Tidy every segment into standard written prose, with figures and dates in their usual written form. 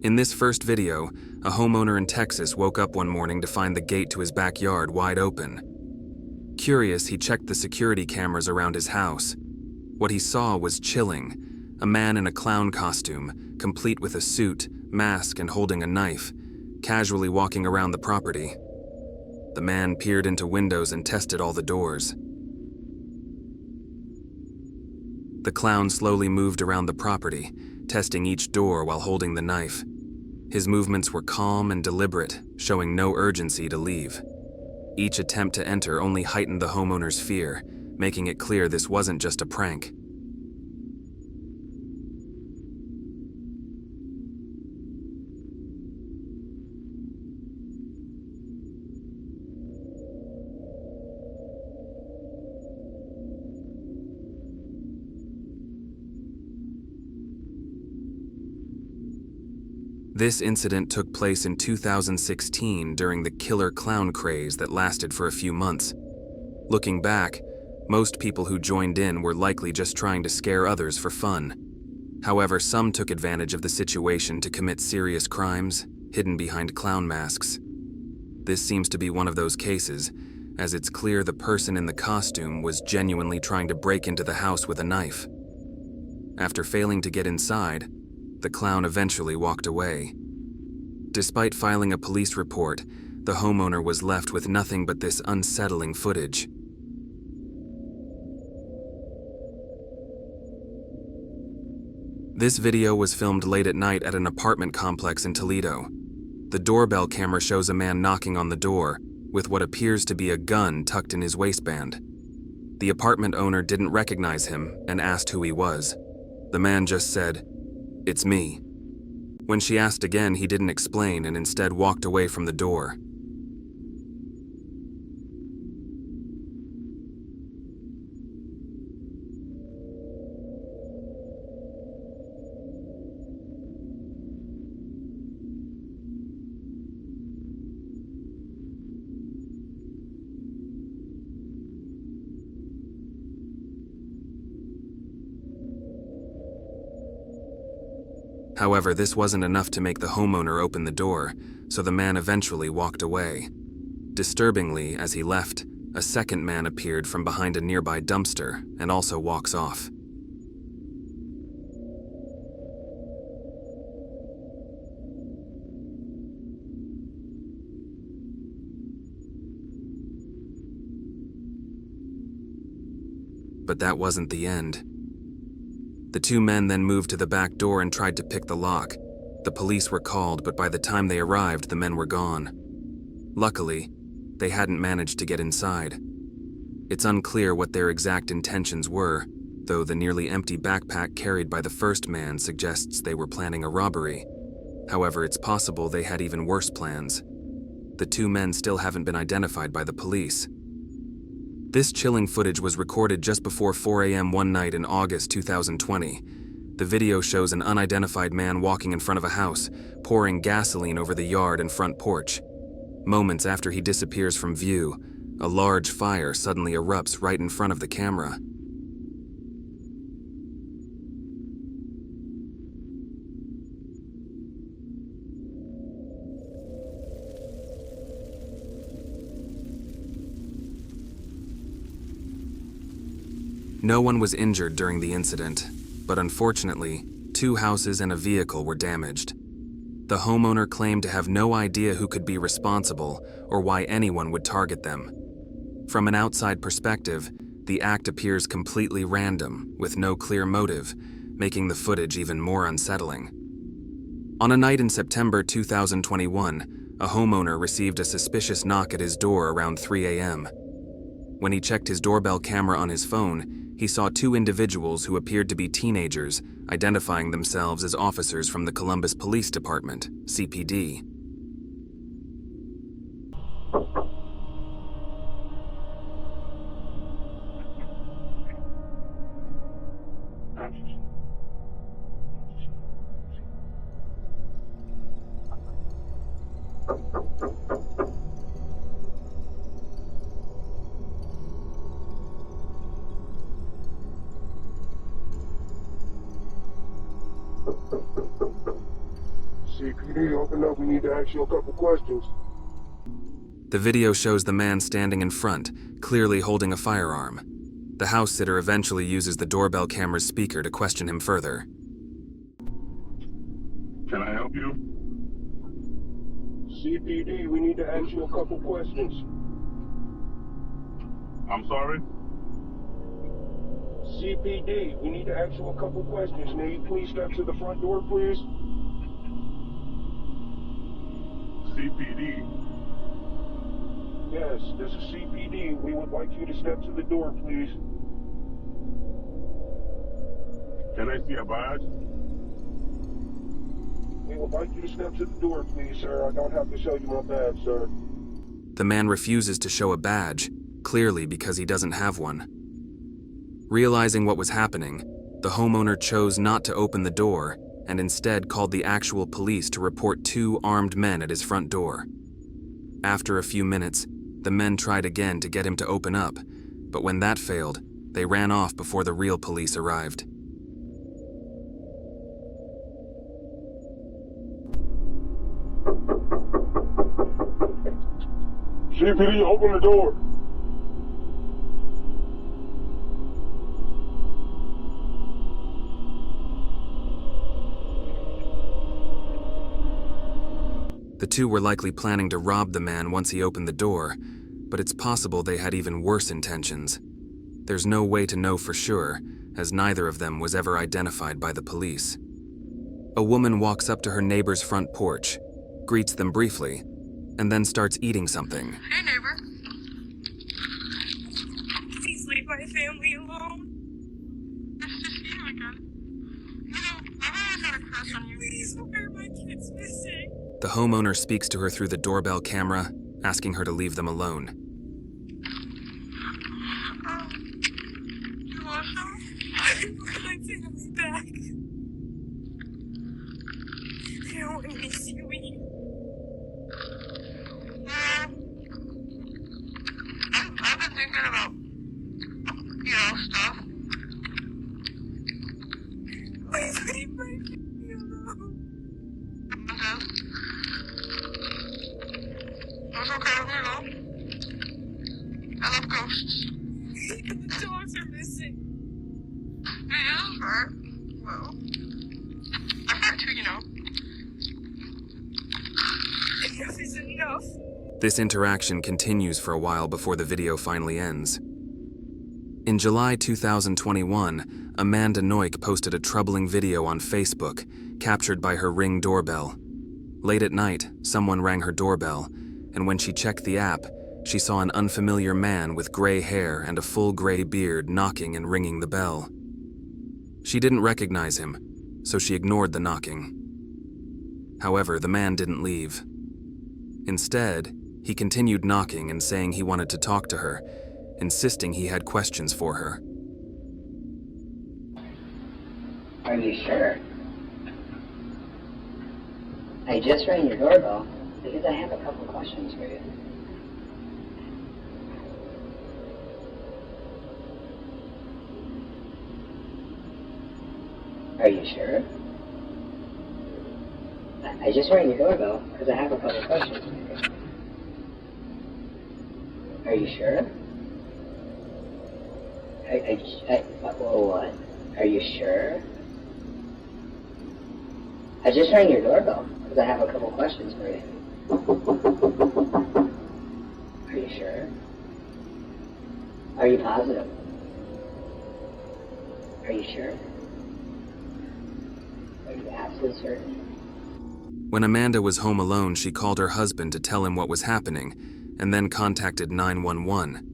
In this first video, a homeowner in Texas woke up one morning to find the gate to his backyard wide open. Curious, he checked the security cameras around his house. What he saw was chilling. A man in a clown costume, complete with a suit, mask, and holding a knife, casually walking around the property. The man peered into windows and tested all the doors. The clown slowly moved around the property, testing each door while holding the knife. His movements were calm and deliberate, showing no urgency to leave. Each attempt to enter only heightened the homeowner's fear, making it clear this wasn't just a prank. This incident took place in 2016 during the killer clown craze that lasted for a few months. Looking back, most people who joined in were likely just trying to scare others for fun. However, some took advantage of the situation to commit serious crimes, hidden behind clown masks. This seems to be one of those cases, as it's clear the person in the costume was genuinely trying to break into the house with a knife. After failing to get inside, the clown eventually walked away. Despite filing a police report, the homeowner was left with nothing but this unsettling footage. This video was filmed late at night at an apartment complex in Toledo. The doorbell camera shows a man knocking on the door, with what appears to be a gun tucked in his waistband. The apartment owner didn't recognize him and asked who he was. The man just said, "It's me." When she asked again, he didn't explain and instead walked away from the door. However, this wasn't enough to make the homeowner open the door, so the man eventually walked away. Disturbingly, as he left, a second man appeared from behind a nearby dumpster and also walks off. But that wasn't the end. The two men then moved to the back door and tried to pick the lock. The police were called, but by the time they arrived, the men were gone. Luckily, they hadn't managed to get inside. It's unclear what their exact intentions were, though the nearly empty backpack carried by the first man suggests they were planning a robbery. However, it's possible they had even worse plans. The two men still haven't been identified by the police. This chilling footage was recorded just before 4 a.m. one night in August 2020. The video shows an unidentified man walking in front of a house, pouring gasoline over the yard and front porch. Moments after he disappears from view, a large fire suddenly erupts right in front of the camera. No one was injured during the incident, but unfortunately, 2 houses and a vehicle were damaged. The homeowner claimed to have no idea who could be responsible or why anyone would target them. From an outside perspective, the act appears completely random, with no clear motive, making the footage even more unsettling. On a night in September 2021, a homeowner received a suspicious knock at his door around 3 a.m. When he checked his doorbell camera on his phone, he saw 2 individuals who appeared to be teenagers, identifying themselves as officers from the Columbus Police Department, CPD. CPD, open up. We need to ask you a couple questions. The video shows the man standing in front, clearly holding a firearm. The house sitter eventually uses the doorbell camera's speaker to question him further. Can I help you? CPD, we need to ask you a couple questions. I'm sorry? CPD, we need to ask you a couple questions. May you please step to the front door, please? CPD. Yes, this is CPD. We would like you to step to the door, please. Can I see a badge? We would like you to step to the door, please, sir. I don't have to show you my badge, sir. The man refuses to show a badge, clearly because he doesn't have one. Realizing what was happening, the homeowner chose not to open the door and instead called the actual police to report 2 armed men at his front door. After a few minutes, the men tried again to get him to open up, but when that failed, they ran off before the real police arrived. CPD, open the door. The two were likely planning to rob the man once he opened the door, but it's possible they had even worse intentions. There's no way to know for sure, as neither of them was ever identified by the police. A woman walks up to her neighbor's front porch, greets them briefly, and then starts eating something. Hey, neighbor. Please leave my family alone. It's just you again. You know, I've always had a crush on you. Please, where are my kids missing? The homeowner speaks to her through the doorbell camera, asking her to leave them alone. You want some? I want my family back. I don't want to miss you. I've been thinking about, stuff. Please leave my family alone. It's okay to leave. I love ghosts. The dogs are missing. It is, right? Well, I've had to, Enough is enough. This interaction continues for a while before the video finally ends. In July 2021, Amanda Noik posted a troubling video on Facebook, captured by her Ring doorbell. Late at night, someone rang her doorbell, and when she checked the app, she saw an unfamiliar man with gray hair and a full gray beard knocking and ringing the bell. She didn't recognize him, so she ignored the knocking. However, the man didn't leave. Instead, he continued knocking and saying he wanted to talk to her, insisting he had questions for her. Are you sure? I just rang your doorbell because I have a couple questions for you. Are you sure? I just rang your doorbell because I have a couple questions for you. Are you sure? What? Are you sure? I just rang your doorbell because I have a couple questions for you. Are you sure? Are you positive? Are you sure? Are you absolutely certain? When Amanda was home alone, she called her husband to tell him what was happening, and then contacted 911.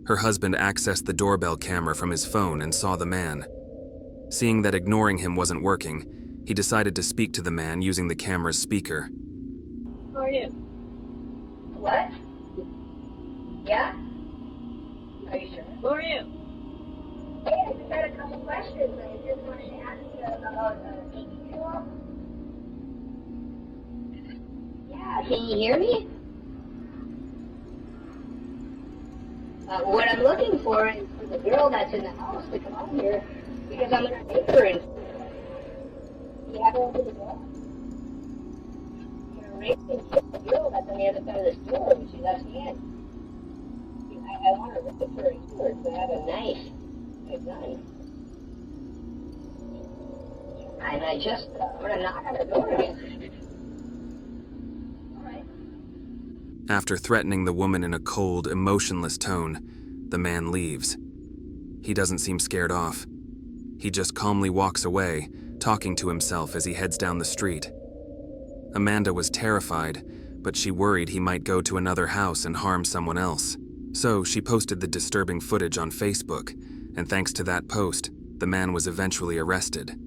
Her husband accessed the doorbell camera from his phone and saw the man. Seeing that ignoring him wasn't working, he decided to speak to the man using the camera's speaker. How are you? What? Yeah? Are you sure? Who are you? Hey, I just had a couple questions. I just wanted to ask you about taking too long. Yeah, can you hear me? What I'm looking for is for the girl that's in the house to come out here because I'm going to take her in. You have her over the door? reason, the girl that's on the other side of the door when she left in. I want to look for her here, but I have a knife, a gun. And I'm going to knock on the door again. All right. After threatening the woman in a cold, emotionless tone, the man leaves. He doesn't seem scared off. He just calmly walks away, talking to himself as he heads down the street. Amanda was terrified, but she worried he might go to another house and harm someone else. So she posted the disturbing footage on Facebook, and thanks to that post, the man was eventually arrested.